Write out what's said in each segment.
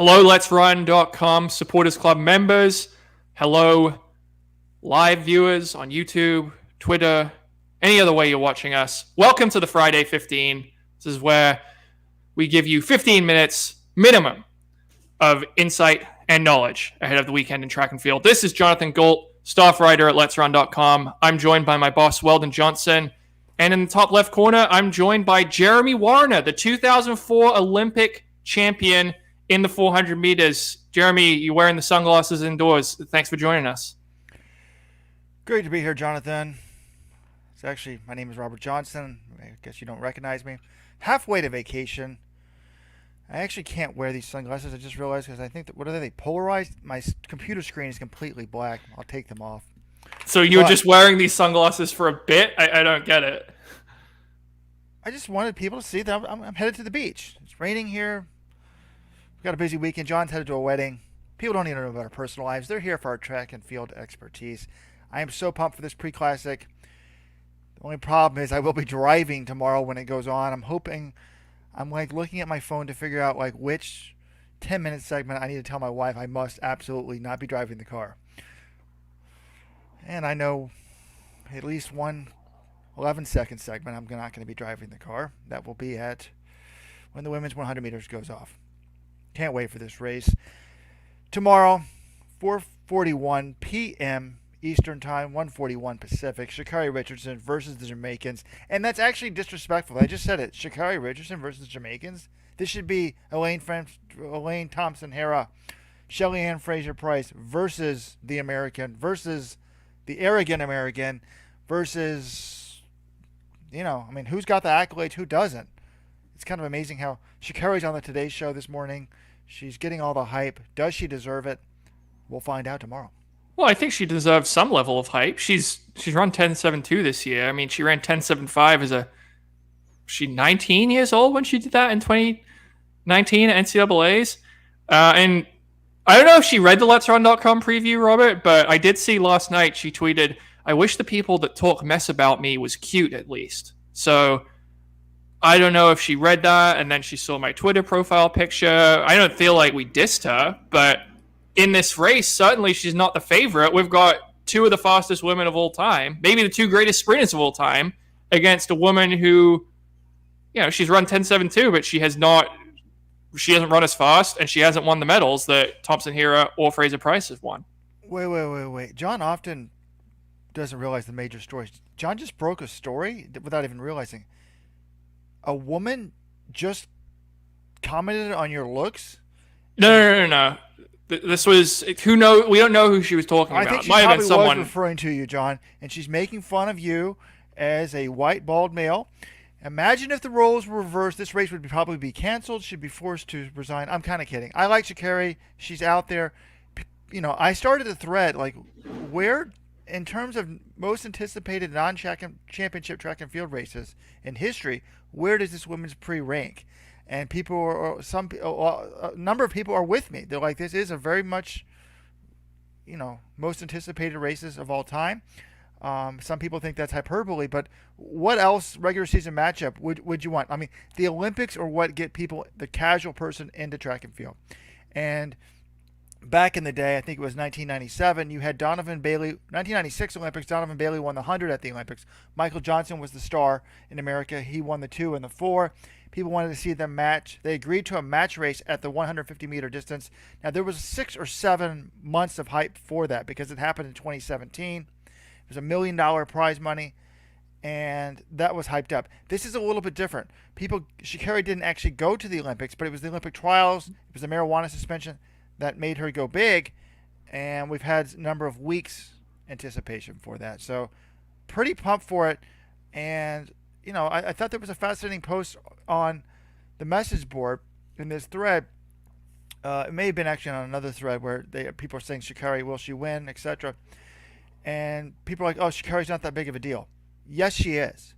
Hello, Let'sRun.com Supporters Club members. Hello, live viewers on YouTube, Twitter, any other way you're watching us. Welcome to the Friday 15. This is where we give you 15 minutes minimum of insight and knowledge ahead of the weekend in track and field. This is Jonathan Galt, staff writer at Let'sRun.com. I'm joined by my boss, Weldon Johnson. And in the top left corner, I'm joined by Jeremy Warner, the 2004 Olympic champion in the 400 meters. Jeremy, you're wearing the sunglasses indoors. Thanks for joining us. Great to be here, Jonathan. My name is Robert Johnson. I guess you don't recognize me. Halfway to vacation. I actually can't wear these sunglasses. I just realized because I think that, what are they, polarized? My computer screen is completely black. I'll take them off. So you're just wearing these sunglasses for a bit? I don't get it. I just wanted people to see that I'm headed to the beach. It's raining here. We've got a busy weekend. John's headed to a wedding. People don't need to know about our personal lives. They're here for our track and field expertise. I am so pumped for this pre-classic. The only problem is I will be driving tomorrow when it goes on. I'm looking at my phone to figure out which 10-minute segment I need to tell my wife I must absolutely not be driving the car. And I know at least one 11-second segment I'm not going to be driving the car. That will be at when the women's 100 meters goes off. Can't wait for this race. Tomorrow, 4:41 p.m. Eastern Time, 1:41 Pacific. Sha'Carri Richardson versus the Jamaicans. And that's actually disrespectful. I just said it. Sha'Carri Richardson versus Jamaicans. This should be Elaine Thompson-Herah, Shelly Ann Fraser-Price versus the American, versus the arrogant American, versus, who's got the accolades, who doesn't? It's kind of amazing how Sha'Carri's on the Today Show this morning. She's getting all the hype. Does she deserve it? We'll find out tomorrow. Well, I think she deserves some level of hype. She's run 10.72 this year. I mean, she ran 10.75 she 19 years old when she did that in 2019 at NCAA's. And I don't know if she read the Let'sRun.com preview, Robert, but I did see last night she tweeted, "I wish the people that talk mess about me was cute at least." So I don't know if she read that and then she saw my Twitter profile picture. I don't feel like we dissed her, but in this race, certainly she's not the favorite. We've got two of the fastest women of all time, maybe the two greatest sprinters of all time, against a woman who, she's run 10.72, but she hasn't run as fast, and she hasn't won the medals that Thompson-Herah or Fraser-Price has won. Wait. John often doesn't realize the major stories. John just broke a story without even realizing. A woman just commented on your looks? No. This was we don't know who she was talking about. I think she Might have probably been someone was referring to you, John, and she's making fun of you as a white bald male. Imagine if the roles were reversed. This race would probably be canceled. She'd be forced to resign. I'm kind of kidding. I like Sha'Carri. She's out there. I started a thread where, in terms of most anticipated non-championship track and field races in history, where does this women's pre rank? And a number of people are with me. They're like, this is a very much, most anticipated races of all time. Some people think that's hyperbole, but what else regular season matchup would you want? I mean, the Olympics are what get people, the casual person, into track and field. And back in the day, I think it was 1997, you had Donovan Bailey. 1996 Olympics, Donovan Bailey won the 100 at the Olympics. Michael Johnson was the star in America. He won the 2 and the 4. People wanted to see them match. They agreed to a match race at the 150-meter distance. Now, there was 6 or 7 months of hype for that because it happened in 2017. It was $1 million prize money, and that was hyped up. This is a little bit different. Sha'Carri didn't actually go to the Olympics, but it was the Olympic trials. It was the marijuana suspension that made her go big, and we've had a number of weeks anticipation for that. So pretty pumped for it. And, I thought there was a fascinating post on the message board in this thread. It may have been actually on another thread where people are saying, Sha'Carri, will she win, etc. And people are like, oh, Sha'Carri's not that big of a deal. Yes, she is.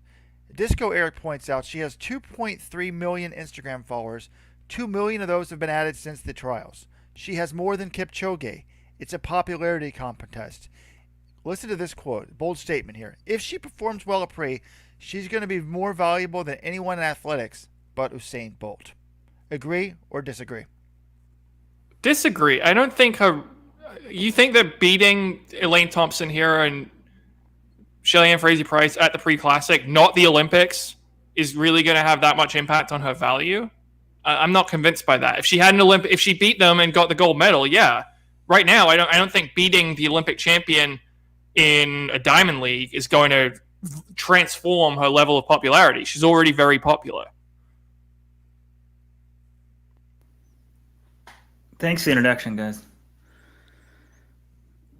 Disco Eric points out she has 2.3 million Instagram followers. 2 million of those have been added since the trials. She has more than Kipchoge. It's a popularity contest. Listen to this quote, bold statement here. If she performs well at Pre, she's going to be more valuable than anyone in athletics but Usain Bolt. Agree or disagree? Disagree. I don't think her. You think that beating Elaine Thompson here and Shelly-Ann Fraser-Pryce at the pre-classic, not the Olympics, is really going to have that much impact on her value? I'm not convinced by that. If she had an if she beat them and got the gold medal, yeah. Right now, I don't think beating the Olympic champion in a Diamond League is going to transform her level of popularity. She's already very popular. Thanks for the introduction, guys.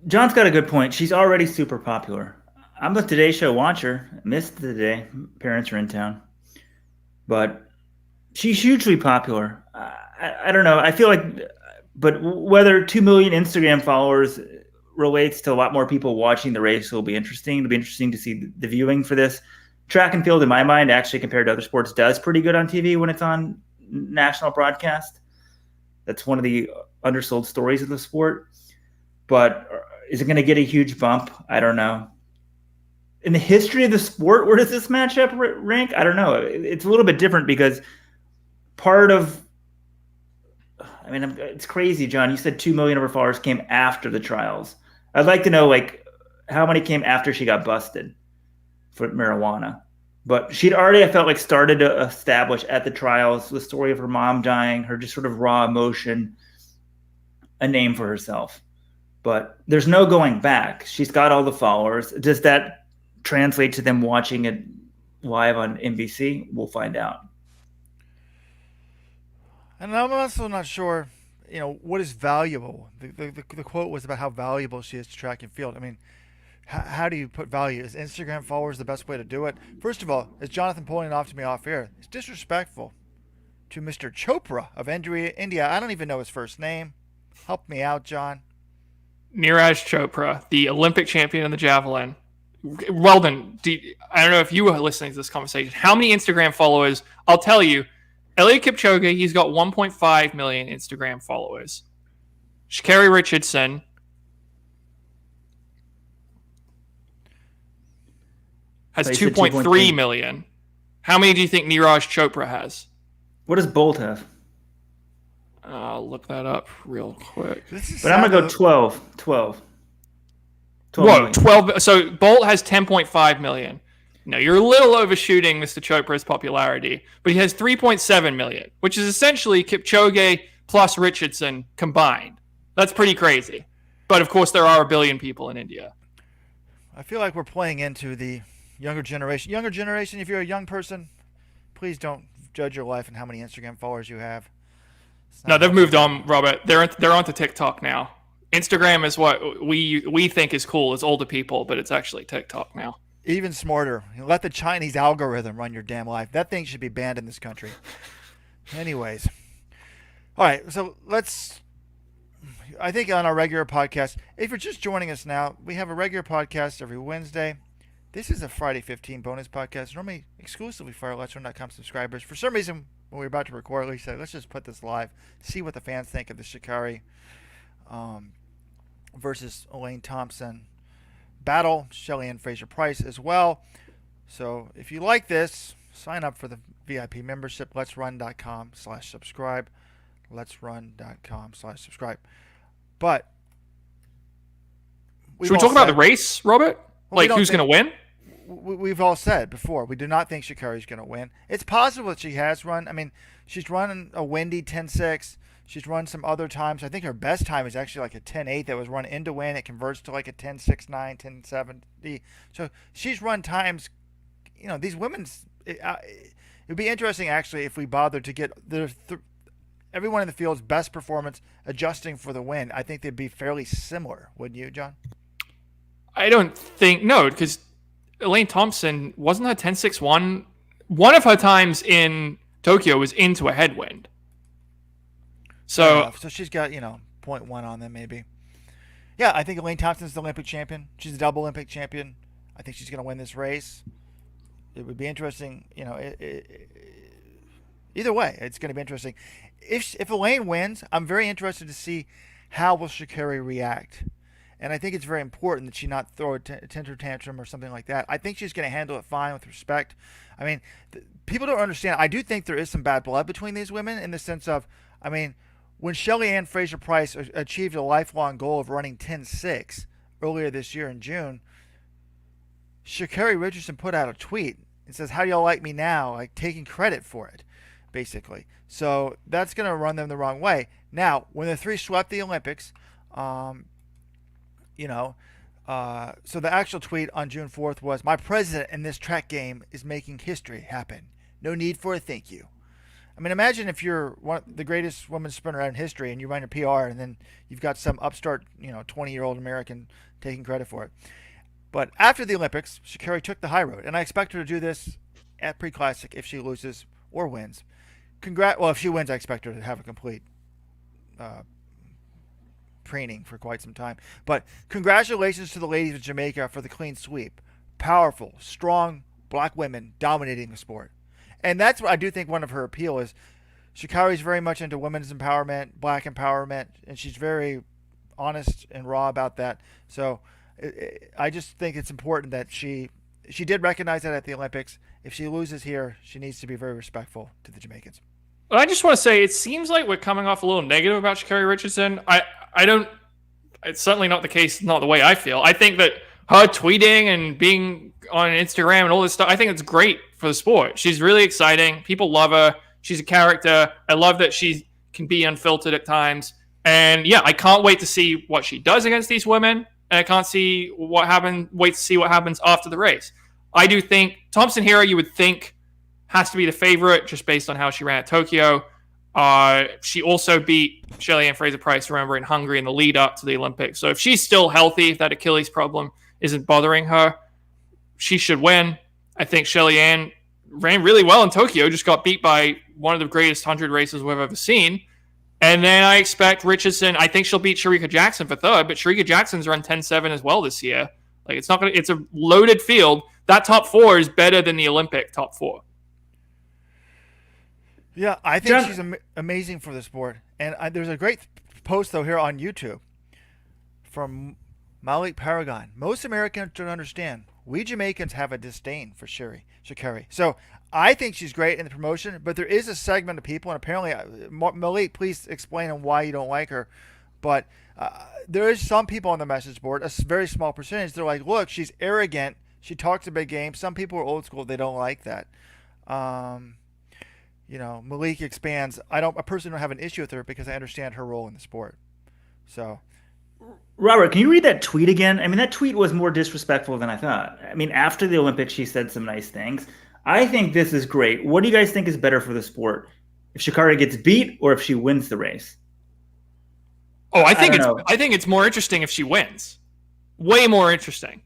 John's got a good point. She's already super popular. I'm the Today Show watcher. Missed the day. Parents are in town. But she's hugely popular. I don't know. I feel like, but whether 2 million Instagram followers relates to a lot more people watching the race will be interesting. It'll be interesting to see the viewing for this. Track and field, in my mind, actually compared to other sports, does pretty good on TV when it's on national broadcast. That's one of the undersold stories of the sport. But is it going to get a huge bump? I don't know. In the history of the sport, where does this matchup rank? I don't know. It's a little bit different because part of, I mean, it's crazy, John. You said 2 million of her followers came after the trials. I'd like to know, like, how many came after she got busted for marijuana. But she'd already, I felt like, started to establish at the trials the story of her mom dying, her just sort of raw emotion, a name for herself. But there's no going back. She's got all the followers. Does that translate to them watching it live on NBC? We'll find out. And I'm also not sure, what is valuable. The quote was about how valuable she is to track and field. I mean, how do you put value? Is Instagram followers the best way to do it? First of all, as Jonathan pointed off to me off air, it's disrespectful to Mr. Chopra of India. I don't even know his first name. Help me out, John. Neeraj Chopra, the Olympic champion in the javelin. Weldon, I don't know if you were listening to this conversation. How many Instagram followers? I'll tell you. Eliud Kipchoge, he's got 1.5 million Instagram followers. Sha'Carri Richardson has 2.3 million. How many do you think Neeraj Chopra has? What does Bolt have? I'll look that up real quick. But I'm going to go 12. 12. Whoa, 12. So Bolt has 10.5 million. No, you're a little overshooting Mr. Chopra's popularity, but he has 3.7 million, which is essentially Kipchoge plus Richardson combined. That's pretty crazy. But of course, there are a billion people in India. I feel like we're playing into the younger generation. Younger generation, if you're a young person, please don't judge your life and how many Instagram followers you have. No, they've moved on, Robert. They're onto TikTok now. Instagram is what we think is cool as older people, but it's actually TikTok now. Even smarter. Let the Chinese algorithm run your damn life. That thing should be banned in this country. Anyways. All right, so I think on our regular podcast, if you're just joining us now, we have a regular podcast every Wednesday. This is a Friday 15 bonus podcast, normally exclusively for our LetsRun.com subscribers. For some reason, when we were about to record, we said, let's just put this live, see what the fans think of the Sha'Carri versus Elaine Thompson battle, Shelly-Ann Fraser-Pryce as well. So if you like this, sign up for the VIP membership, letsrun.com/subscribe, letsrun.com/subscribe. But should we talk about the race, Robert? Like who's going to win? We've all said before, we do not think Sha'Carri's going to win. It's possible that she has run. I mean, she's run a windy 10.6. She's run some other times. I think her best time is actually like a 10.8 that was run in to win. It converts to like a 10.69, 10.70. So she's run times, these women's, it would be interesting actually if we bothered to get everyone in the field's best performance adjusting for the win. I think they'd be fairly similar, wouldn't you, John? I don't think, no, because Elaine Thompson, wasn't her 10.61? One of her times in Tokyo was into a headwind. So she's got, 0.1 on them maybe. Yeah, I think Elaine Thompson's the Olympic champion. She's a double Olympic champion. I think she's going to win this race. It would be interesting, either way, it's going to be interesting. If Elaine wins, I'm very interested to see how will Sha'Carri react. And I think it's very important that she not throw a temper tantrum or something like that. I think she's going to handle it fine with respect. I mean, people don't understand. I do think there is some bad blood between these women in the sense of, when Shelly Ann Fraser-Price achieved a lifelong goal of running 10.6 earlier this year in June, Sha'Carri Richardson put out a tweet. It says, "How do y'all like me now?" Like taking credit for it, basically. So that's going to run them the wrong way. Now, when the three swept the Olympics, um, you know, so the actual tweet on June 4th was, "My president in this track game is making history happen. No need for a thank you." I mean, imagine if you're the greatest women's sprinter in history and you run a PR and then you've got some upstart, 20-year-old American taking credit for it. But after the Olympics, Sha'Carri took the high road, and I expect her to do this at Pre-Classic if she loses or wins. Well, if she wins, I expect her to have a complete preening for quite some time. But congratulations to the ladies of Jamaica for the clean sweep. Powerful, strong black women dominating the sport. And that's what I do think one of her appeal is. Sha'Carri's very much into women's empowerment, black empowerment, and she's very honest and raw about that. So I just think it's important that she did recognize that at the Olympics. If she loses here, she needs to be very respectful to the Jamaicans. Well, I just want to say, it seems like we're coming off a little negative about Sha'Carri Richardson. I don't. It's certainly not the case. Not the way I feel. I think that her tweeting and being on Instagram and all this stuff, I think it's great for the sport. She's really exciting. People love her. She's a character. I love that she can be unfiltered at times. And yeah, I can't wait to see what she does against these women. And I can't wait to see what happens after the race. I do think Thompson Hero, you would think, has to be the favorite just based on how she ran at Tokyo. She also beat Shelly Ann Fraser-Price, remember, in Hungary in the lead up to the Olympics. So if she's still healthy, if that Achilles problem isn't bothering her, she should win. I think Shelly Ann ran really well in Tokyo, just got beat by one of the greatest 100 races we've ever seen. And then I expect Richardson, I think she'll beat Shericka Jackson for third, but Shericka Jackson's run 10.7 as well this year. Like, it's a loaded field. That top four is better than the Olympic top four. Yeah, I think she's amazing for the sport. And there's a great post, though, here on YouTube from Malik Paragon. Most Americans don't understand. We Jamaicans have a disdain for Sha'Carri. So I think she's great in the promotion, but there is a segment of people, and apparently, Malik, please explain why you don't like her. But there is some people on the message board, a very small percentage, they're like, look, she's arrogant. She talks a big game. Some people are old school. They don't like that. Malik expands. I personally don't have an issue with her because I understand her role in the sport. So, Robert, can you read that tweet again? I mean, that tweet was more disrespectful than I thought. I mean, after the Olympics, she said some nice things. I think this is great. What do you guys think is better for the sport? If Sha'Carri gets beat or if she wins the race? Oh, I think it's more interesting if she wins. Way more interesting.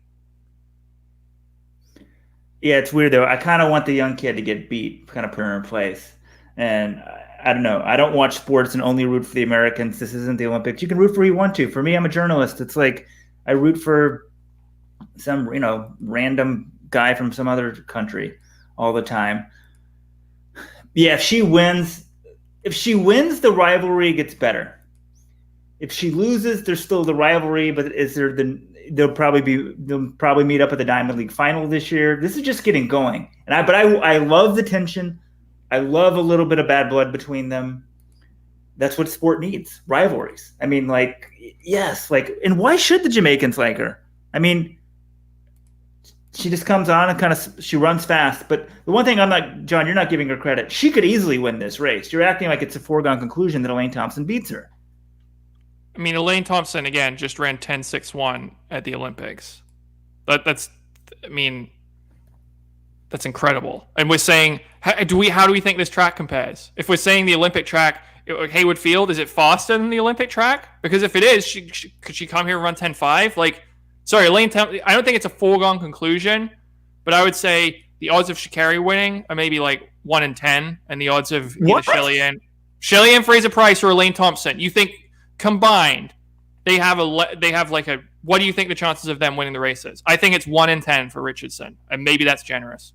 Yeah, it's weird though. I kind of want the young kid to get beat, kind of put her in place. And I don't know. I don't watch sports and only root for the Americans. This isn't the Olympics. You can root for who you want to. For me, I'm a journalist. It's like I root for some, random guy from some other country all the time. Yeah, if she wins, the rivalry gets better. If she loses, there's still the rivalry, but they'll probably meet up at the Diamond League final this year. This is just getting going. But I love the tension. I love a little bit of bad blood between them. That's what sport needs, rivalries. I mean, yes, and why should the Jamaicans like her? I mean, she just comes on and she runs fast. But the one thing John, you're not giving her credit. She could easily win this race. You're acting like it's a foregone conclusion that Elaine Thompson beats her. I mean, Elaine Thompson, again, just ran 10.61 at the Olympics. That's incredible. And we're saying, how do we think this track compares? If we're saying the Olympic track, Haywood Field, is it faster than the Olympic track? Because if it is, could she come here and run 10.5? Elaine Thompson, I don't think it's a foregone conclusion, but I would say the odds of Sha'Carri winning are maybe 1 in 10, and the odds of either Shelly Ann Fraser-Price or Elaine Thompson, you think combined, they have what do you think the chances of them winning the race is? I think it's 1 in 10 for Richardson, and maybe that's generous.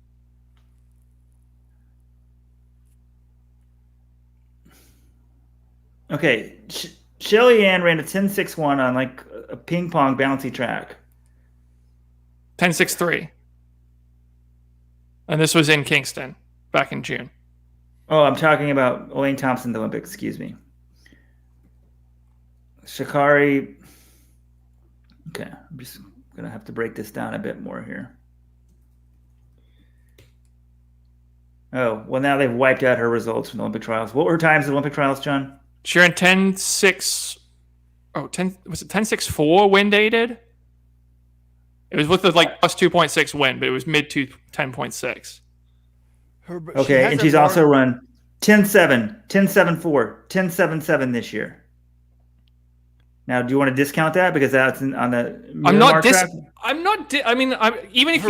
Okay, Shelly Ann ran a 10.61 on a ping pong bouncy track. 10.63. And this was in Kingston back in June. Oh, I'm talking about Elaine Thompson, the Olympics, excuse me. Sha'Carri. Okay, I'm just gonna have to break this down a bit more here. Oh, well, now they've wiped out her results from the Olympic trials. What were her times in the Olympic trials, John? She ran 10.6. Oh, 10 was it 10.64 win dated? It was with the plus 2.6 win, but it was mid to 10.6. Okay, and she's also run 10.7, 10.74, 10.77 this year. Now, do you want to discount that because that's on the? Even if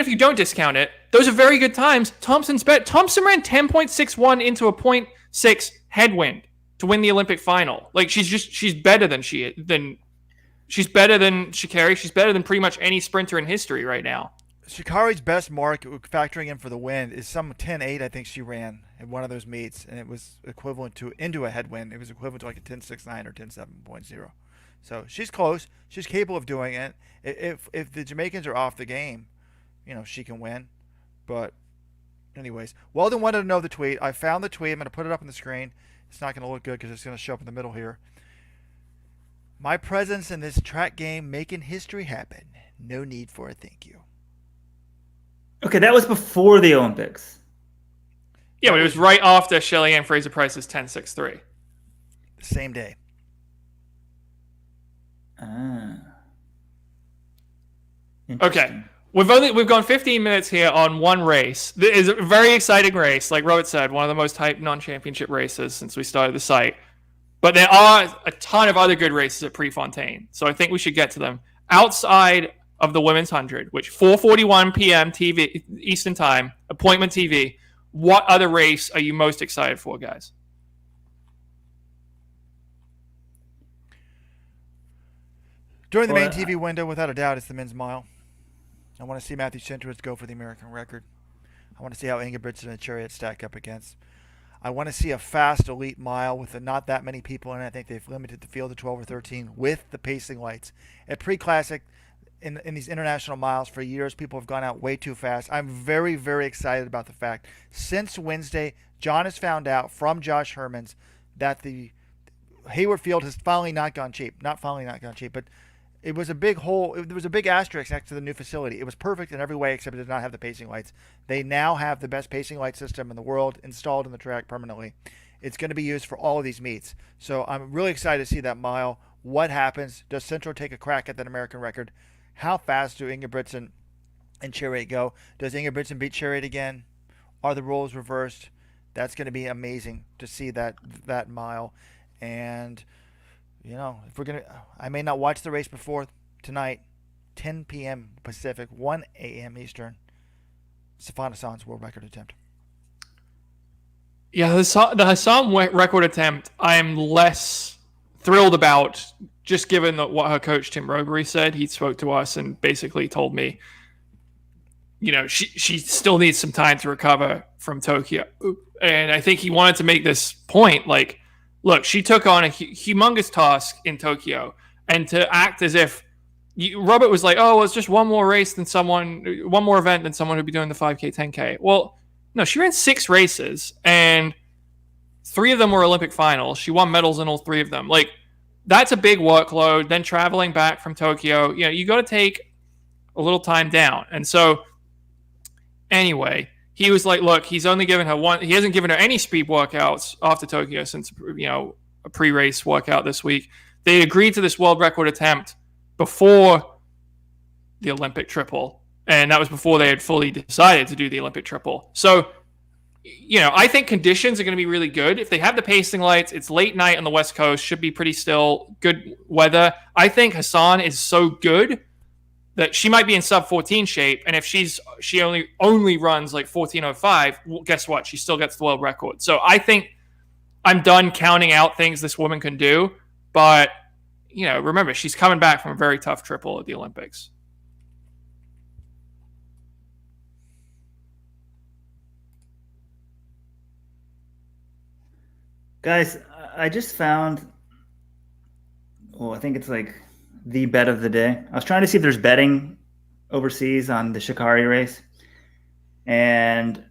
you don't discount it, those are very good times. Thompson ran 10.61 into a 0.6 headwind to win the Olympic final. Like she's better than she's better than Sha'Carri. She's better than pretty much any sprinter in history right now. Sha'Carri's best mark, factoring in for the win, is some 10.8. I think she ran in one of those meets, and it was equivalent to into a headwind. It was equivalent to like a 10.69 or 10.7.0. So she's close. She's capable of doing it. If the Jamaicans are off the game, she can win. But anyways, Weldon wanted to know the tweet. I found the tweet. I'm going to put it up on the screen. It's not going to look good because it's going to show up in the middle here. My presence in this track game making history happen. No need for a thank you. Okay, that was before the Olympics. Yeah, but it was right after Shelly Ann Fraser-Price's 10.63. The same day. Okay. We've gone 15 minutes here on one race. It is a very exciting race. Like Robert said, one of the most hyped non-championship races since we started the site. But there are a ton of other good races at Prefontaine, so I think we should get to them. Outside of the Women's 100, which 4:41 p.m. TV Eastern Time, appointment TV, what other race are you most excited for, guys? During the main TV window, without a doubt, it's the men's mile. I want to see Matthew Centrowitz go for the American record. I want to see how Ingebrigtsen and Chariot stack up against. I want to see a fast elite mile with not that many people in it. I think they've limited the field to 12 or 13 with the pacing lights. At Pre-Classic, in these international miles for years, people have gone out way too fast. I'm very, very excited about the fact since Wednesday, John has found out from Josh Hermans that the Hayward Field has finally not gone cheap. Not finally not gone cheap, but it was a big hole. There was a big asterisk next to the new facility. It was perfect in every way except it did not have the pacing lights. They now have the best pacing light system in the world installed in the track permanently. It's going to be used for all of these meets. So I'm really excited to see that mile. What happens? Does Central take a crack at that American record? How fast do Ingebrigtsen and Chariot go? Does Ingebrigtsen beat Chariot again? Are the roles reversed? That's going to be amazing to see that mile. And if we're gonna, I may not watch the race before tonight. 10 p.m. Pacific, 1 a.m. Eastern. Sifan Hassan's world record attempt. Yeah, the Hassan record attempt, I'm less thrilled about, just given what her coach Tim Robery said. He spoke to us and basically told me, she still needs some time to recover from Tokyo. And I think he wanted to make this point, like, look, she took on a humongous task in Tokyo, and to act as if Robert was like, oh, well, it's just one more event than someone who'd be doing the 5K, 10K. Well, no, she ran 6 races, and 3 of them were Olympic finals. She won medals in all 3 of them. Like, that's a big workload. Then traveling back from Tokyo, you got to take a little time down. And so, anyway, he was like, look, he's only given her one. He hasn't given her any speed workouts after Tokyo since, a pre-race workout this week. They agreed to this world record attempt before the Olympic triple. And that was before they had fully decided to do the Olympic triple. So, I think conditions are going to be really good. If they have the pacing lights, it's late night on the West Coast, should be pretty still, good weather. I think Hassan is so good that she might be in sub 14 shape, and if she only runs like 14:05, well, guess what? She still gets the world record. So I think I'm done counting out things this woman can do, but remember, she's coming back from a very tough triple at the Olympics. Guys, I just found, I think it's like the bet of the day. I was trying to see if there's betting overseas on the Sha'Carri race, and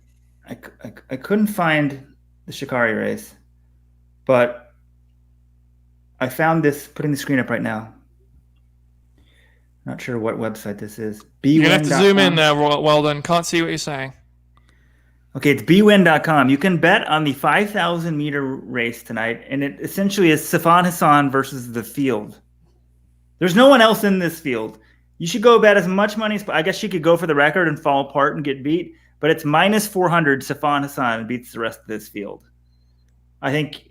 I couldn't find the Sha'Carri race, but I found this, putting the screen up right now. Not sure what website this is. You're going to have to zoom in bwin.com. there, Weldon. Can't see what you're saying. Okay, it's bwin.com. You can bet on the 5,000 meter race tonight, and it essentially is Sifan Hassan versus the field. There's no one else in this field. You should go bet as much money as, I guess she could go for the record and fall apart and get beat, but it's minus 400 Sifan Hassan beats the rest of this field. I think,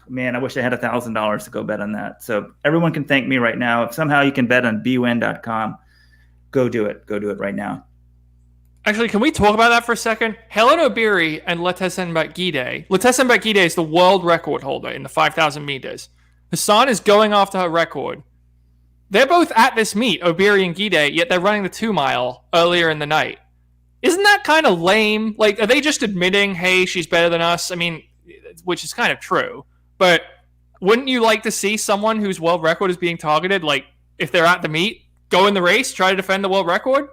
man, I wish I had $1,000 to go bet on that. So everyone can thank me right now. If somehow you can bet on bwin.com, go do it. Go do it right now. Actually, can we talk about that for a second? Helen Obiri and Letesenbet Gide. Letesenbet Gide is the world record holder in the 5,000 meters. Hassan is going after her record. They're both at this meet, Obiri and Gide, yet they're running the 2 mile earlier in the night. Isn't that kind of lame? Like, are they just admitting, hey, she's better than us? I mean, which is kind of true. But wouldn't you like to see someone whose world record is being targeted, like, if they're at the meet, go in the race, try to defend the world record?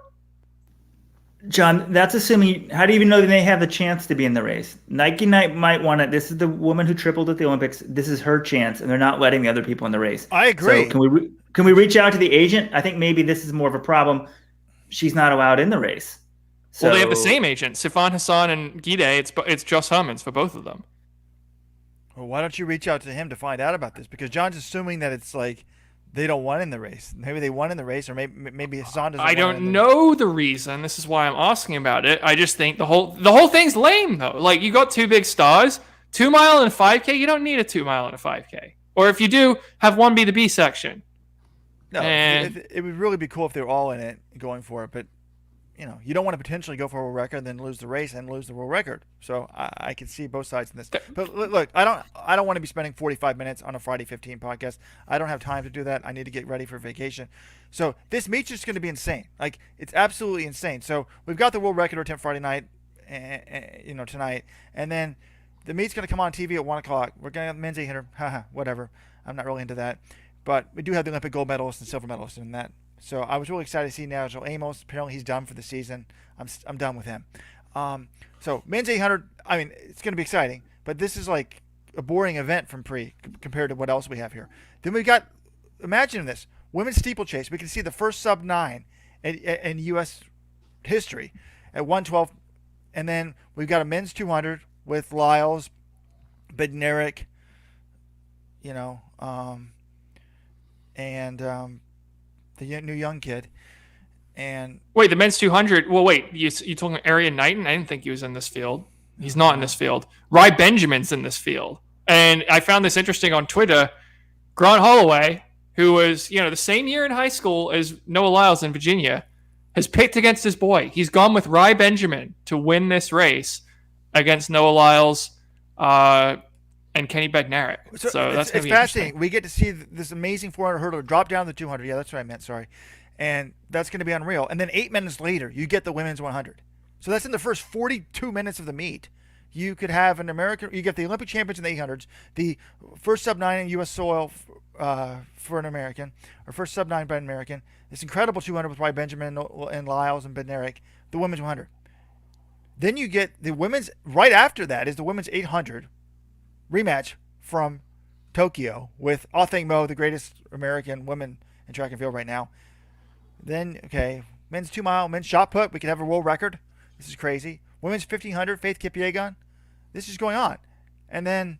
John, that's assuming. How do you even know that they have the chance to be in the race? Nike might want to. This is the woman who tripled at the Olympics. This is her chance, and they're not letting the other people in the race. I agree. So can we reach out to the agent? I think maybe this is more of a problem. She's not allowed in the race. So, well, they have the same agent, Sifan Hassan and Gide. It's Josh Hermans for both of them. Well, why don't you reach out to him to find out about this? Because John's assuming that it's like they don't want in the race. Maybe they won in the race, or maybe Hassan doesn't. I don't know the reason. This is why I'm asking about it. I just think the whole thing's lame though. Like, you got two big stars, 2 mile and a 5K. You don't need a 2 mile and a 5K. Or if you do, have one be the B section. No, it would really be cool if they were all in it going for it, but you don't want to potentially go for a world record and then lose the race and lose the world record. So I can see both sides in this. But look, I don't want to be spending 45 minutes on a Friday 15 podcast. I don't have time to do that. I need to get ready for vacation. So this meet's just going to be insane. Like, it's absolutely insane. So we've got the world record attempt Friday night, tonight, and then the meet's going to come on TV at 1 o'clock. We're going to have men's 800. Haha, whatever. I'm not really into that. But we do have the Olympic gold medalist and silver medalist in that. So I was really excited to see Nigel Amos. Apparently he's done for the season. I'm done with him. So men's 800, I mean, it's going to be exciting. But this is like a boring event from compared to what else we have here. Then we've got, imagine this, women's steeplechase. We can see the first sub-9 in U.S. history at 112. And then we've got a men's 200 with Lyles, Bednarik, and the new young kid. And wait, the men's 200. Well, wait, you talking Arian Knighton? I didn't think he was in this field. He's not in this field. Rai Benjamin's in this field. And I found this interesting on Twitter. Grant Holloway, who was, the same year in high school as Noah Lyles in Virginia, has picked against his boy. He's gone with Rai Benjamin to win this race against Noah Lyles and Kenny Bednarik. So that's going to be fascinating. We get to see this amazing 400 hurdler drop down to 200. Yeah, that's what I meant. Sorry. And that's going to be unreal. And then 8 minutes later, you get the women's 100. So that's in the first 42 minutes of the meet. You could have an American. You get the Olympic champions in the 800s, the first sub-9 in U.S. soil for an American, or first sub-9 by an American. This incredible 200 with Rai Benjamin and Lyles and Bednarik. The women's 100. Then you get the women's. Right after that is the women's 800 rematch from Tokyo with Athing Mo, the greatest American woman in track and field right now. Then, men's 2 mile, men's shot put. We could have a world record. This is crazy. Women's 1500, Faith Kipyegon. This is going on. And then,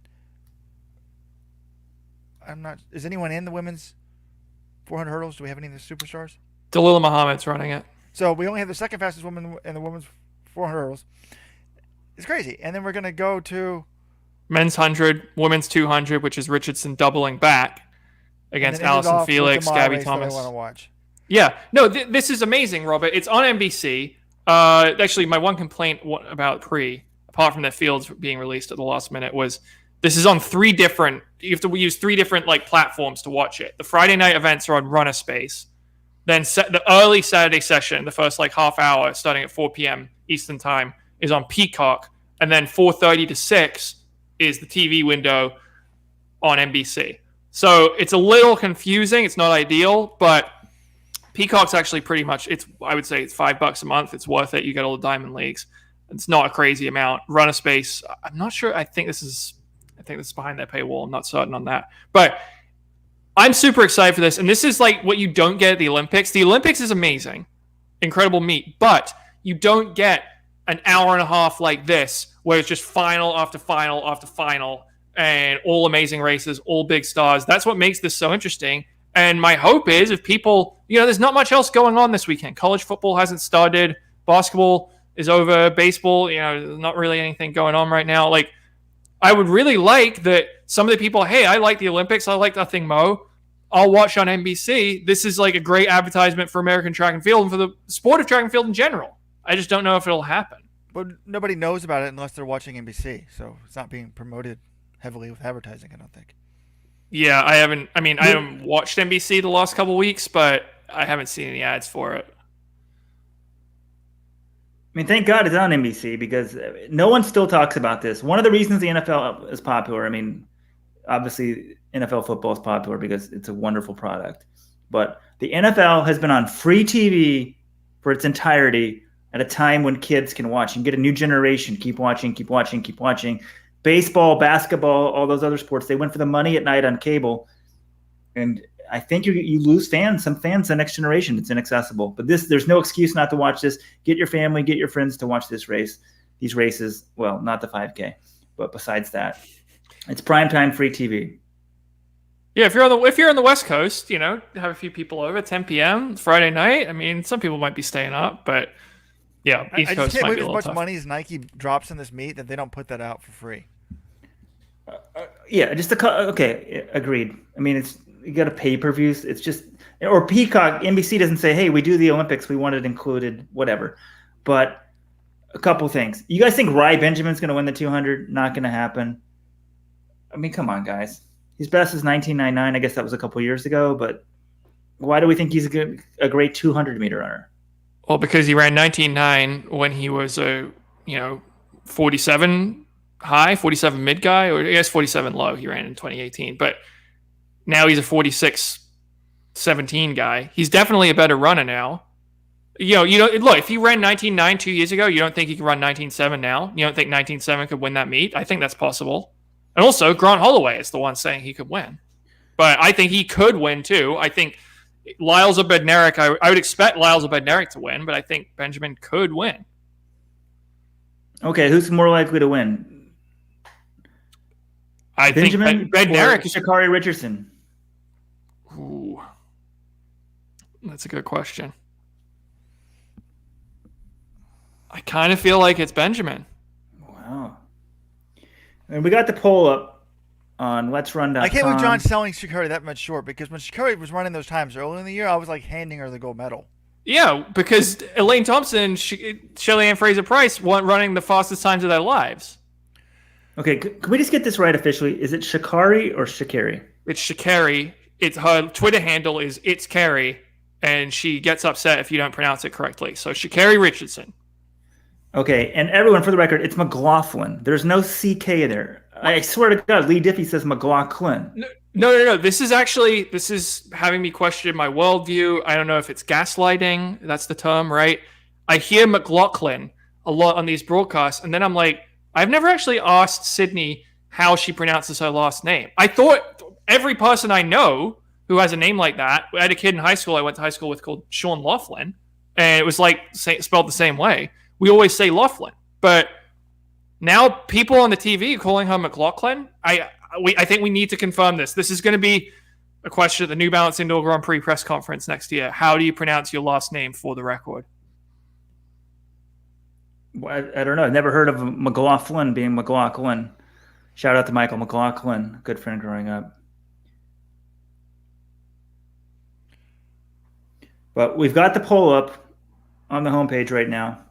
is anyone in the women's 400 hurdles? Do we have any of the superstars? Dalilah Muhammad's running it. So we only have the second fastest woman in the women's 400 hurdles. It's crazy. And then we're going to go to men's 100, women's 200, which is Richardson doubling back against Allison Felix, Gabby Thomas. I want to watch. Yeah, no, this is amazing, Robert. It's on NBC. Actually, my one complaint about apart from the fields being released at the last minute, was this is on 3 different. You have to use 3 different platforms to watch it. The Friday night events are on Runner Space. Then the early Saturday session, the first half hour, starting at 4 p.m. Eastern time, is on Peacock, and then 4:30 to 6 is the TV window on NBC. So it's a little confusing. It's not ideal, but Peacock's actually pretty much, I would say it's $5 a month. It's worth it. You get all the Diamond Leagues. It's not a crazy amount. Runner Space, I'm not sure. I think this is behind their paywall. I'm not certain on that. But I'm super excited for this, and this is like what you don't get at the Olympics. The Olympics is amazing, incredible meet, but you don't get an hour and a half like this where it's just final after final after final and all amazing races, all big stars. That's what makes this so interesting. And my hope is if people, there's not much else going on this weekend. College football hasn't started, basketball is over, baseball, not really anything going on right now. Like, I would really like that some of the people, hey, I like the Olympics, I like that thing, Mo. I'll watch on NBC. This is like a great advertisement for American track and field and for the sport of track and field in general. I just don't know if it'll happen. But nobody knows about it unless they're watching NBC, so it's not being promoted heavily with advertising, I don't think. Yeah, I haven't watched NBC the last couple weeks, but I haven't seen any ads for it. I mean, thank God it's on NBC because no one still talks about this. One of the reasons the NFL is popular, obviously NFL football is popular because it's a wonderful product. But the NFL has been on free TV for its entirety at a time when kids can watch and get a new generation. Keep watching, keep watching, keep watching. Baseball, basketball, all those other sports, they went for the money at night on cable. And I think you lose some fans, the next generation. It's inaccessible. But there's no excuse not to watch this. Get your family, get your friends to watch this race. These races, well, not the 5K, but besides that, it's primetime free TV. Yeah, if you're on the West Coast, have a few people over at 10 p.m. Friday night. I mean, some people might be staying up, but yeah, East I Coast just can't might believe be a as little much tough. money as Nike drops in this meet that they don't put that out for free. Yeah, okay, agreed. I mean, you got to pay-per-views. It's just, or Peacock, NBC doesn't say, hey, we do the Olympics, we want it included, whatever. But a couple things. You guys think Rai Benjamin's going to win the 200? Not going to happen. I mean, come on, guys. His best is 1999. I guess that was a couple years ago, but why do we think he's a great 200-meter runner? Well, because he ran 19.9 when he was a 47 high, 47 mid guy, or I guess 47 low. He ran in 2018, but now he's a 46-17 guy. He's definitely a better runner now. Look, if he ran 19.9 2 years ago, you don't think he can run 19.7 now? You don't think 19.7 could win that meet? I think that's possible. And also, Grant Holloway is the one saying he could win. But I think he could win, too. I think Lyles or Bednarik, I would expect Lyles or Bednarik to win, but I think Benjamin could win. Okay, who's more likely to win? I Benjamin think Bednarik is Sha'Carri Richardson. Ooh, that's a good question. I kind of feel like it's Benjamin. Wow. And we got the poll up on Let'sRun.com. I can't believe John's selling Sha'Carri that much short because when Sha'Carri was running those times early in the year, I was like handing her the gold medal. Yeah, because Elaine Thompson, Shelly-Ann Fraser-Price weren't running the fastest times of their lives. Okay, can we just get this right officially? Is it Sha'Carri or Sha'Carri? It's Sha'Carri. It's her Twitter handle is It's Carrie, and she gets upset if you don't pronounce it correctly. So Sha'Carri Richardson. Okay, and everyone, for the record, it's McLaughlin. There's no CK there. I swear to God, Lee Diffie says McLaughlin. No. This is having me question my worldview. I don't know if it's gaslighting. That's the term, right? I hear McLaughlin a lot on these broadcasts, and then I'm like, I've never actually asked Sydney how she pronounces her last name. I thought every person I know who has a name like that, I had a kid in high school I went to high school with called Sean Laughlin, and it was spelled the same way. We always say Laughlin, but now people on the TV calling her McLaughlin. I think we need to confirm this. This is going to be a question at the New Balance Indoor Grand Prix press conference next year. How do you pronounce your last name for the record? I don't know. I've never heard of McLaughlin being McLaughlin. Shout out to Michael McLaughlin, good friend growing up. But we've got the poll up on the homepage right now.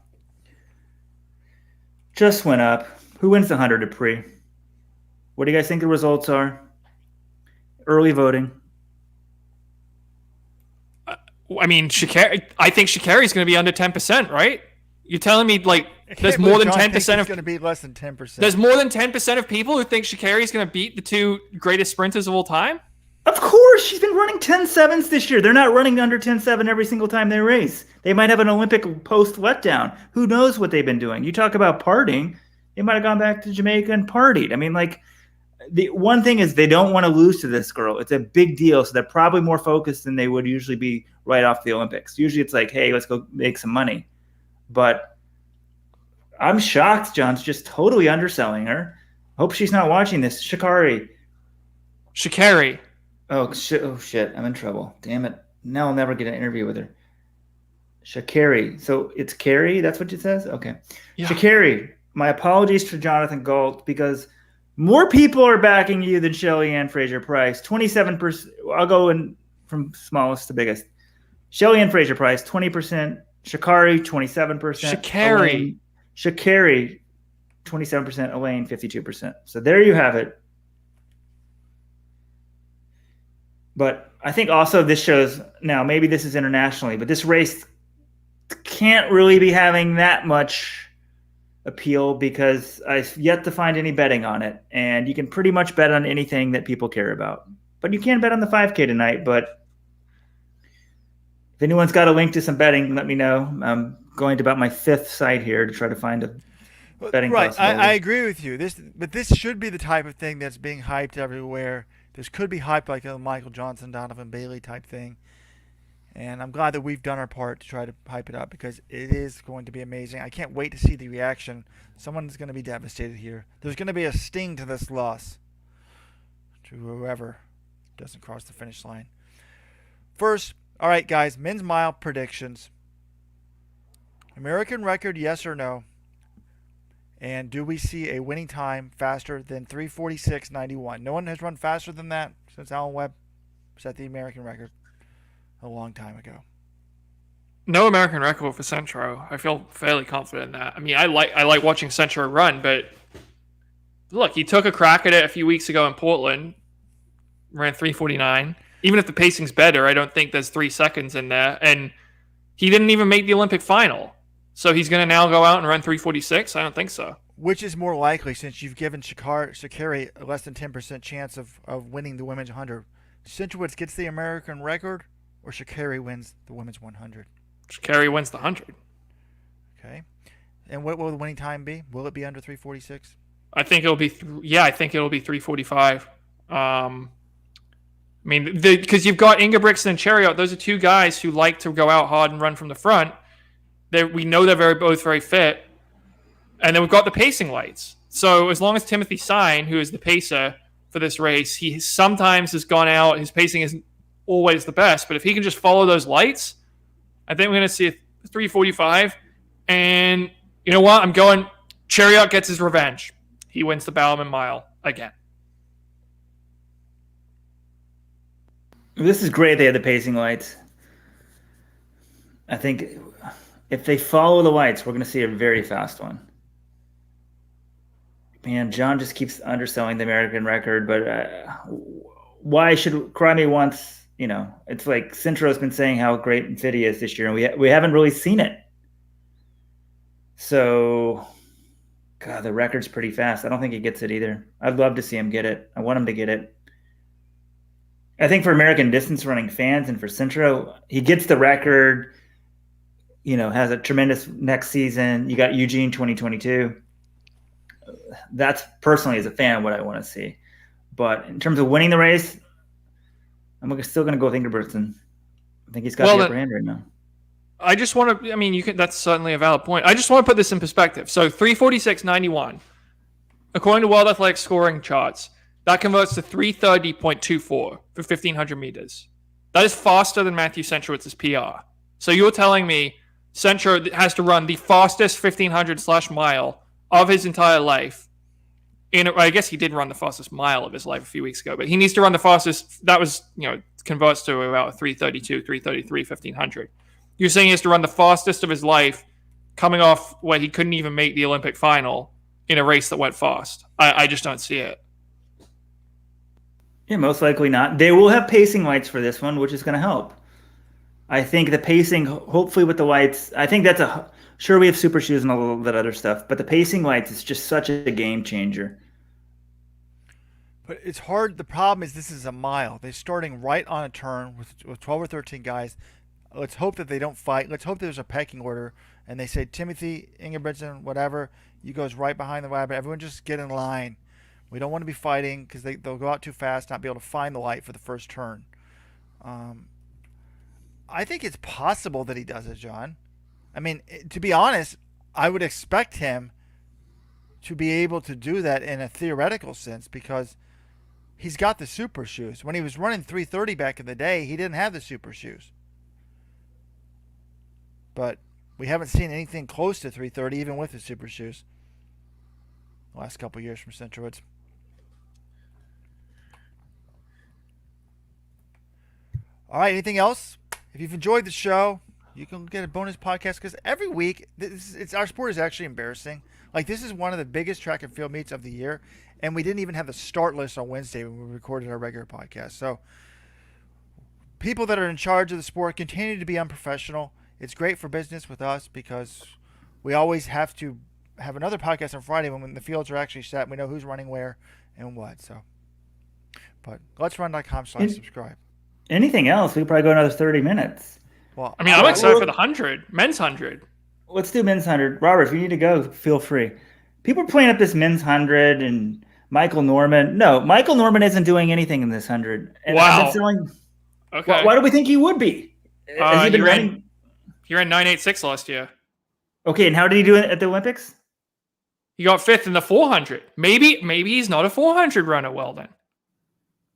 Just went up. Who wins the 100 at Pre? What do you guys think the results are? Early voting. I mean, Sha'Carri. I think Sha'Carri is going to be under 10%, right? You're telling me there's more than 10% of going to be less than 10%. There's more than 10% of people who think Sha'Carri is going to beat the two greatest sprinters of all time? Of course, she's been running 10.7s this year. They're not running under 10.7 every single time they race. They might have an Olympic post letdown. Who knows what they've been doing? You talk about partying. They might have gone back to Jamaica and partied. I mean, The one thing is they don't want to lose to this girl. It's a big deal, so they're probably more focused than they would usually be right off the Olympics. Usually it's like, hey, let's go make some money. But I'm shocked John's just totally underselling her. Hope she's not watching this. Sha'Carri. Sha'Carri. Oh shit. I'm in trouble. Damn it. Now I'll never get an interview with her. Sha'Carri. So it's Carrie? That's what it says? Okay. Yeah. Sha'Carri. My apologies to Jonathan Galt because more people are backing you than Shelly Ann Fraser-Price. 27%. I'll go in from smallest to biggest. Shelly Ann Fraser-Price, 20%. Sha'Carri, 27%. Sha'Carri, 27%. Elaine, 52%. So there you have it. But I think also this shows, now maybe this is internationally, but this race can't really be having that much appeal because I've yet to find any betting on it. And you can pretty much bet on anything that people care about. But you can bet on the 5K tonight. But if anyone's got a link to some betting, let me know. I'm going to about my 5th site here to try to find a betting possibility. I agree with you. But this should be the type of thing that's being hyped everywhere. This could be hyped like a Michael Johnson, Donovan Bailey type thing. And I'm glad that we've done our part to try to hype it up because it is going to be amazing. I can't wait to see the reaction. Someone's going to be devastated here. There's going to be a sting to this loss to whoever doesn't cross the finish line. First, all right, guys, men's mile predictions. American record, yes or no? And do we see a winning time faster than 3:46.91? No one has run faster than that since Alan Webb set the American record a long time ago. No American record for Centro. I feel fairly confident in that. I mean, I like watching Centro run, but look, he took a crack at it a few weeks ago in Portland, ran 3:49. Even if the pacing's better, I don't think there's 3 seconds in there, and he didn't even make the Olympic final. So he's going to now go out and run 3:46? I don't think so. Which is more likely since you've given Sha'Carri a less than 10% chance of winning the women's 100? Centrowitz gets the American record, or Sha'Carri wins the women's 100? Sha'Carri wins the 100. Okay. And what will the winning time be? Will it be under 3:46? I think it'll be. I think it'll be 3:45. I mean, because you've got Ingebrigtsen and Chariot. Those are two guys who like to go out hard and run from the front. We know they're both very fit. And then we've got the pacing lights. So as long as Timothy Sine, who is the pacer for this race, he sometimes has gone out. His pacing isn't always the best. But if he can just follow those lights, I think we're going to see a 3:45. And you know what? I'm going. Chariot gets his revenge. He wins the Bowerman Mile again. This is great. They had the pacing lights. I think if they follow the lights, we're going to see a very fast one. Man, John just keeps underselling the American record, but why should Cry Me Once? You know, it's like Centro's been saying how great and fit he is this year, and we haven't really seen it. So, God, the record's pretty fast. I don't think he gets it either. I'd love to see him get it. I want him to get it. I think for American distance running fans and for Centro, he gets the record, you know, has a tremendous next season. You got Eugene 2022. That's personally as a fan what I want to see. But in terms of winning the race, I'm still going to go with Ingebrigtsen. I think he's got the upper hand right now. I just want to, I mean, that's certainly a valid point. I just want to put this in perspective. So 3:46.91, according to World Athletics scoring charts, that converts to 3:30.24 for 1,500 meters. That is faster than Matthew Centrowitz's PR. So you're telling me Centro has to run the fastest 1,500/mile of his entire life. I guess he did run the fastest mile of his life a few weeks ago, but he needs to run the fastest. That was, converts to about 3:32, 3:33, 1,500. You're saying he has to run the fastest of his life coming off where he couldn't even make the Olympic final in a race that went fast. I just don't see it. Yeah, most likely not. They will have pacing lights for this one, which is going to help. I think the pacing, hopefully with the lights, I think that's sure we have super shoes and all that other stuff, but the pacing lights is just such a game changer. But it's hard. The problem is this is a mile. They're starting right on a turn with 12 or 13 guys. Let's hope that they don't fight. Let's hope there's a pecking order and they say, Timothy, Ingebrigtsen, whatever, you goes right behind the rabbit. Everyone just get in line. We don't want to be fighting because they'll go out too fast, not be able to find the light for the first turn. Um, I think it's possible that he does it, John. I mean, to be honest, I would expect him to be able to do that in a theoretical sense because he's got the super shoes. When he was running 330 back in the day, he didn't have the super shoes. But we haven't seen anything close to 330 even with the super shoes the last couple of years from Centrowoods. All right, anything else? If you've enjoyed the show, you can get a bonus podcast because every week, our sport is actually embarrassing. Like, this is one of the biggest track and field meets of the year, and we didn't even have the start list on Wednesday when we recorded our regular podcast. So, people that are in charge of the sport continue to be unprofessional. It's great for business with us because we always have to have another podcast on Friday when the fields are actually set and we know who's running where and what. So, but letsrun.com/subscribe. Anything else? We could probably go another 30 minutes. Well, I mean, I'm excited for the 100, men's 100. Let's do men's 100. Robert, if you need to go, feel free. People are playing up this men's 100 and Michael Norman. No, Michael Norman isn't doing anything in this 100. And Wow. Okay. Why do we think he would be? Has he been running? He ran 9.86 last year. Okay, and how did he do it at the Olympics? He got 5th in the 400. Maybe he's not a 400 runner. Well, then.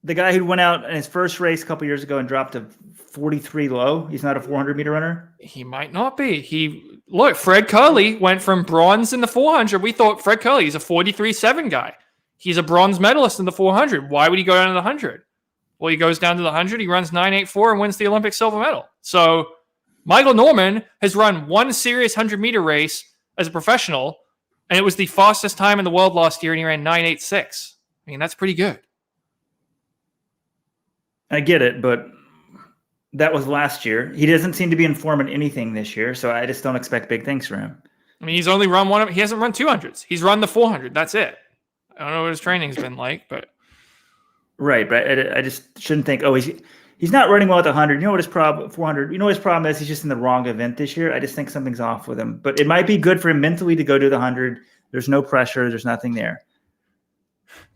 The guy who went out in his first race a couple years ago and dropped to 43 low, he's not a 400-meter runner? He might not be. Look, Fred Curley went from bronze in the 400. We thought Fred Curley is a 43.7 guy. He's a bronze medalist in the 400. Why would he go down to the 100? Well, he goes down to the 100. He runs 9.84 and wins the Olympic silver medal. So Michael Norman has run one serious 100-meter race as a professional, and it was the fastest time in the world last year, and he ran 9.86. I mean, that's pretty good. I get it, but that was last year. He doesn't seem to be in form in anything this year, so I just don't expect big things from him. I mean, he's only run one. He hasn't run 200s. He's run the 400. That's it. I don't know what his training's been like, but right. But I just shouldn't think. Oh, he's not running well at the 100. You know what his problem? 400. You know what his problem is? He's just in the wrong event this year. I just think something's off with him. But it might be good for him mentally to go to the 100. There's no pressure. There's nothing there.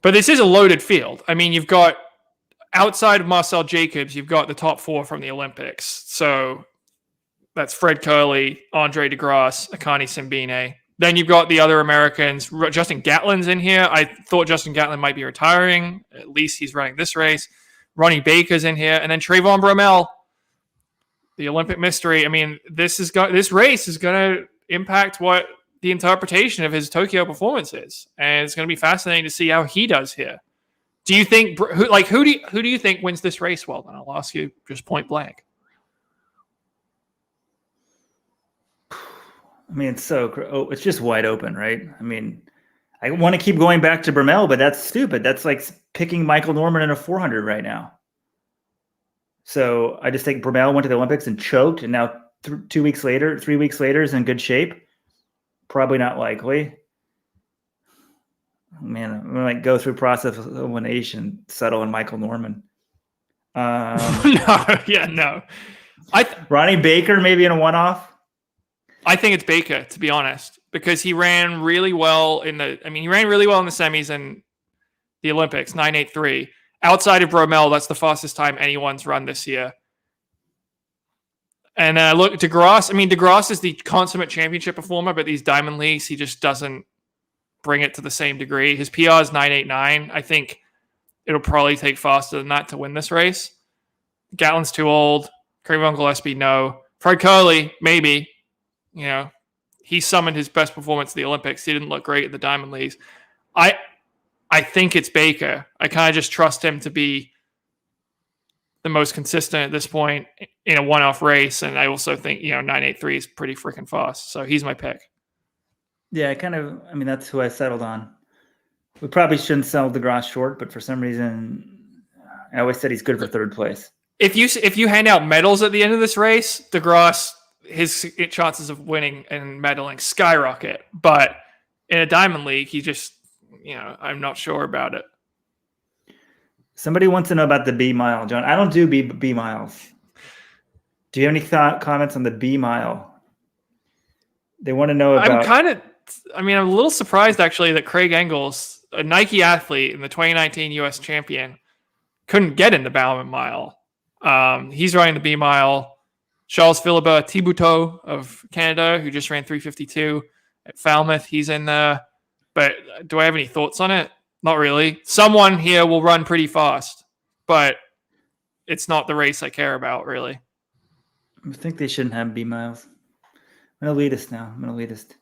But this is a loaded field. I mean, you've got. Outside of Marcel Jacobs, you've got the top 4 from the Olympics. So that's Fred Curley, Andre DeGrasse, Akani Simbine. Then you've got the other Americans. Justin Gatlin's in here. I thought Justin Gatlin might be retiring. At least he's running this race. Ronnie Baker's in here. And then Trayvon Bromell, the Olympic mystery. I mean, this race is going to impact what the interpretation of his Tokyo performance is. And it's going to be fascinating to see how he does here. Do you think who do you think wins this race? Well, then I'll ask you just point blank. I mean, it's just wide open, right? I mean, I want to keep going back to Bromell, but that's stupid. That's like picking Michael Norman in a 400 right now. So I just think Bromell went to the Olympics and choked, and now 3 weeks later is in good shape. Probably not likely. Man, I'm gonna go through process of elimination, settle on Michael Norman. No. Ronnie Baker maybe in a one-off. I think it's Baker, to be honest, because he ran really well in the semis and the Olympics, 9.83. Outside of Bromell, that's the fastest time anyone's run this year. And look, DeGrasse. I mean, DeGrasse is the consummate championship performer, but these Diamond Leagues, he just doesn't bring it to the same degree. His PR is 9.89. I think it'll probably take faster than that to win this race. Gatlin's too old. Craven Gillespie, no. Fred Curley, maybe. You know, he summoned his best performance at the Olympics. He didn't look great at the Diamond Leagues. I think it's Baker. I kind of just trust him to be the most consistent at this point in a one-off race. And I also think, 9.83 is pretty freaking fast. So he's my pick. Yeah, that's who I settled on. We probably shouldn't sell DeGrasse short, but for some reason, I always said he's good for third place. If you hand out medals at the end of this race, DeGrasse, his chances of winning and medaling skyrocket. But in a Diamond League, he just, I'm not sure about it. Somebody wants to know about the B mile, John. I don't do B miles. Do you have any comments on the B mile? They want to know about. I'm a little surprised actually that Craig Engels a Nike athlete and the 2019 U.S. champion couldn't get in the Bowerman Mile. He's running the B Mile. Charles Philibert Thibouteau of Canada, who just ran 352 at Falmouth, he's in there. But do I have any thoughts on it? Not really. Someone here will run pretty fast, but it's not the race I care about, really. I think they shouldn't have B miles. I'm going to elitist now. I'm going to elitist.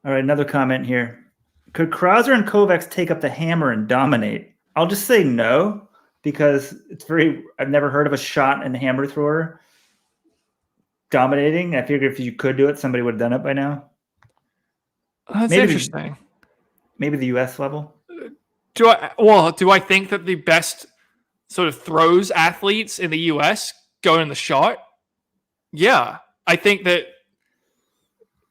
All right, another comment here. Could Krauser and Kovacs take up the hammer and dominate? I'll just say no, because I've never heard of a shot and hammer thrower dominating. I figured if you could do it, somebody would have done it by now. That's interesting. Maybe the U.S. level. Do I think that the best sort of throws athletes in the U.S. go in the shot? Yeah, I think that,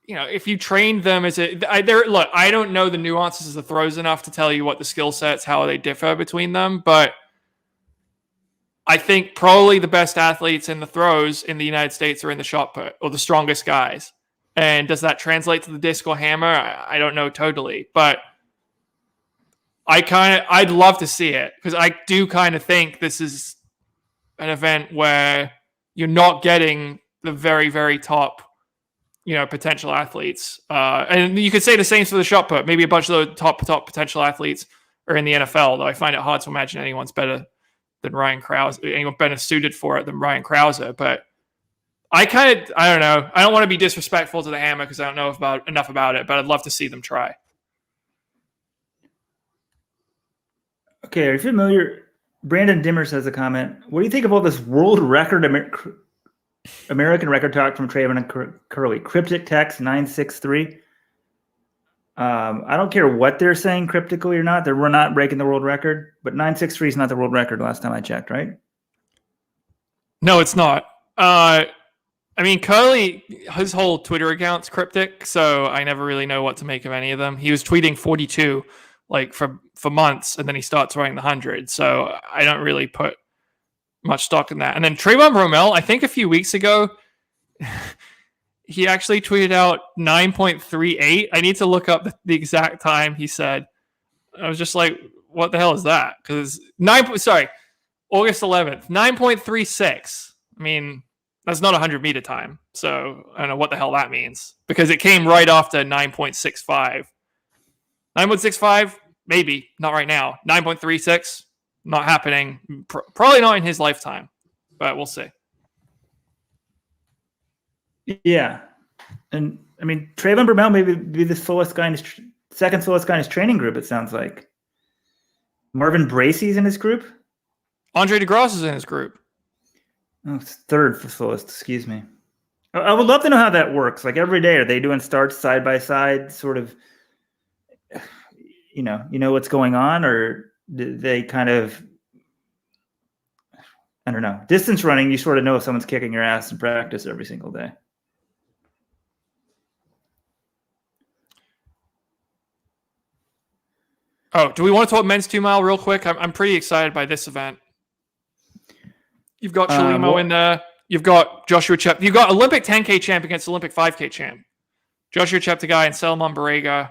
if you trained them I don't know the nuances of the throws enough to tell you what the skill sets, how they differ between them, but I think probably the best athletes in the throws in the United States are in the shot put, or the strongest guys. And does that translate to the disc or hammer? I don't know totally, but I'd love to see it, because I do kind of think this is an event where you're not getting the very, very top, potential athletes. And you could say the same for the shot put. Maybe a bunch of the top potential athletes are in the NFL, though I find it hard to imagine anyone's better than Ryan Krause, anyone better suited for it than Ryan Krause. But I don't know. I don't want to be disrespectful to the hammer because I don't know enough about it, but I'd love to see them try. Okay, are you familiar? Brandon Dimmers has a comment. What do you think of all this world record American record talk from Trayvon and Curly? Cryptic text 963. I don't care what they're saying cryptically or not. We're not breaking the world record, but 963 is not the world record last time I checked, right? No, it's not. Curly, his whole Twitter account's cryptic, so I never really know what to make of any of them. He was tweeting 42 for months, and then he starts running the 100, so I don't really put much stock in that. And then Trayvon Bromell, I think a few weeks ago, he actually tweeted out 9.38. I need to look up the exact time he said. I was just like, what the hell is that? Because August 11th, 9.36. That's not 100-meter time. So I don't know what the hell that means, because it came right after 9.65. 9.65, maybe. Not right now. 9.36, not happening. Probably not in his lifetime, but we'll see. Yeah. And Trayvon Bromell may be the slowest guy in his second slowest guy in his training group, it sounds like. Marvin Bracey's in his group? Andre DeGrasse is in his group. Oh, it's third slowest, excuse me. I would love to know how that works. Like every day, are they doing starts side by side, sort of, you know what's going on, or do they kind of, I don't know. Distance running, you sort of know if someone's kicking your ass in practice every single day. Oh, do we want to talk men's 2 mile real quick? I'm pretty excited by this event. You've got Chalimo in there. You've got Joshua Chep. You've got Olympic 10K champ against Olympic 5K champ. Joshua Cheptegei and Salomon Barrega.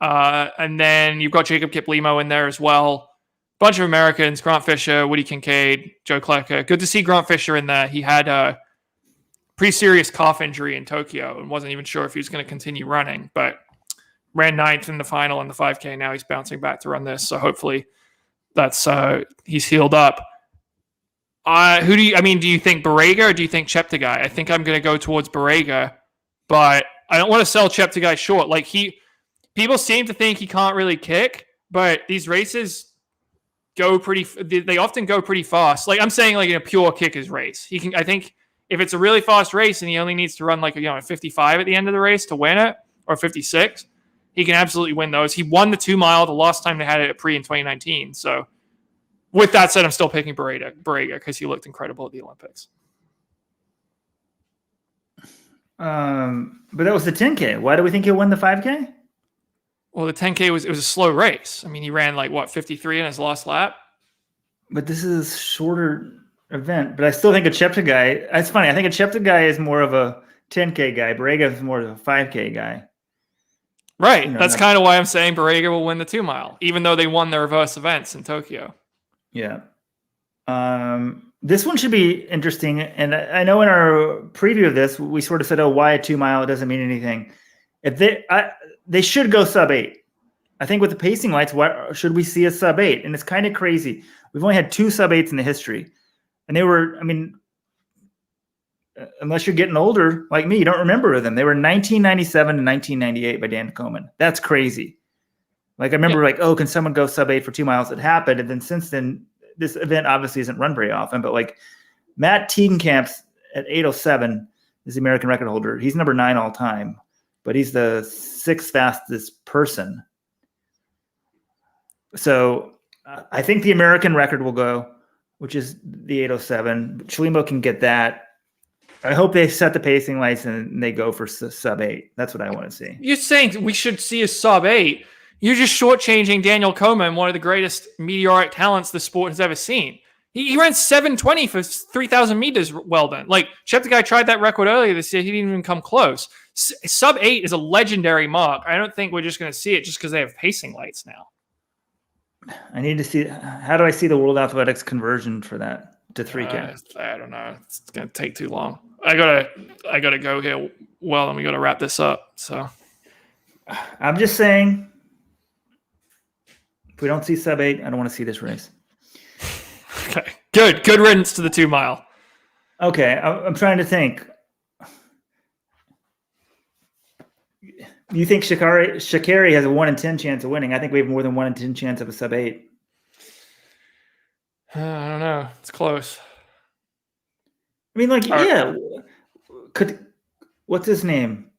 And then you've got Jacob Kiplimo in there as well. Bunch of Americans, Grant Fisher, Woody Kincaid, Joe Klecker. Good to see Grant Fisher in there. He had a pretty serious calf injury in Tokyo and wasn't even sure if he was going to continue running, but ran 9th in the final in the 5K. Now he's bouncing back to run this. So hopefully that's he's healed up. Do you think Barrega or do you think Cheptegei? I think I'm going to go towards Barrega, but I don't want to sell Cheptegei short. People seem to think he can't really kick, but these races they often go pretty fast. I'm saying in a pure kickers race. I think if it's a really fast race and he only needs to run a 55 at the end of the race to win it, or 56, he can absolutely win those. He won the 2 mile the last time they had it at Pre in 2019. So with that said, I'm still picking Barrega because he looked incredible at the Olympics. But that was the 10K. Why do we think he'll win the 5K? Well, the 10K was a slow race. He ran 53 in his last lap. But this is a shorter event. But I still think a Cheptegei. It's funny. I think a Cheptegei is more of a 10K guy. Barrega is more of a 5K guy. Right. You know, That's kind of why I'm saying Borrega will win the 2 mile, even though they won the reverse events in Tokyo. yeah. This one should be interesting. And I know in our preview of this, we sort of said, "Oh, why a 2 mile? It doesn't mean anything." If they should go sub 8. I think with the pacing lights, why should we see a sub 8? And it's kind of crazy. We've only had 2 sub 8s in the history, and they were. I mean, unless you're getting older like me, you don't remember them. They were 1997 and 1998 by Dan Coleman. That's crazy. Like I remember, like, oh, can someone go sub 8 for 2 miles? It happened, and then since then, this event obviously isn't run very often. But like Matt Tegenkamp's at 8:07 is the American record holder. He's number 9 all time, but he's the 6th fastest person. So I think the American record will go, which is the 8:07. Chelimo can get that. I hope they set the pacing lights and they go for sub 8. That's what I want to see. You're saying we should see a sub 8. You're just shortchanging Daniel Coleman, one of the greatest meteoric talents the sport has ever seen. He ran 7:20 for 3,000 meters well done. Like, Cheptegei tried that record earlier this year. He didn't even come close. Sub 8 is a legendary mark. I don't think we're just going to see it just because they have pacing lights now. I need to see, how do I see the World Athletics conversion for that to 3K? I don't know. It's going to take too long. I gotta go here. Well, and we gotta wrap this up. So I'm just saying, if we don't see sub 8, I don't want to see this race. Okay, good riddance to the 2 mile. Okay, I'm trying to think. You think Sha'Carri has a 1 in 10 chance of winning? I think we have more than 1 in 10 chance of a sub 8. I don't know. It's close. I mean, like, yeah. What's his name?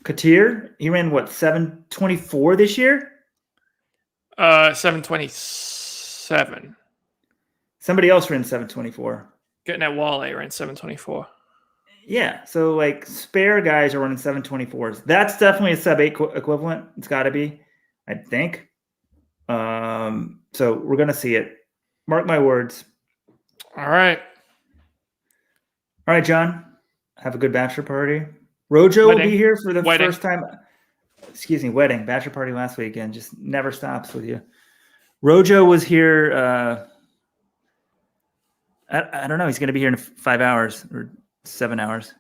Katir? He ran what, 7:24 this year? 7:27. Somebody else ran 7:24. Getting at Wale ran 7:24. Yeah, so like spare guys are running 7:24s. That's definitely a sub 8 equivalent. It's got to be, I think. So we're gonna see it. Mark my words. All right, John. Have a good bachelor party. Rojo will be here for the first time. Excuse me, wedding, bachelor party last weekend. Just never stops with you. Rojo was here. I don't know. He's going to be here in 5 hours or 7 hours.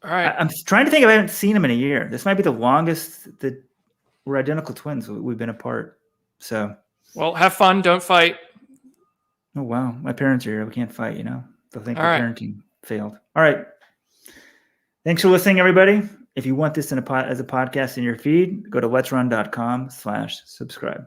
all right. I'm trying to think if I haven't seen him in a year. This might be the longest that we're identical twins. We've been apart. So, well, have fun. Don't fight. oh wow, my parents are here. We can't fight. You know, they'll think All our right. parenting failed. All right. Thanks for listening, everybody. If you want this as a podcast in your feed, go to letsrun.com/subscribe.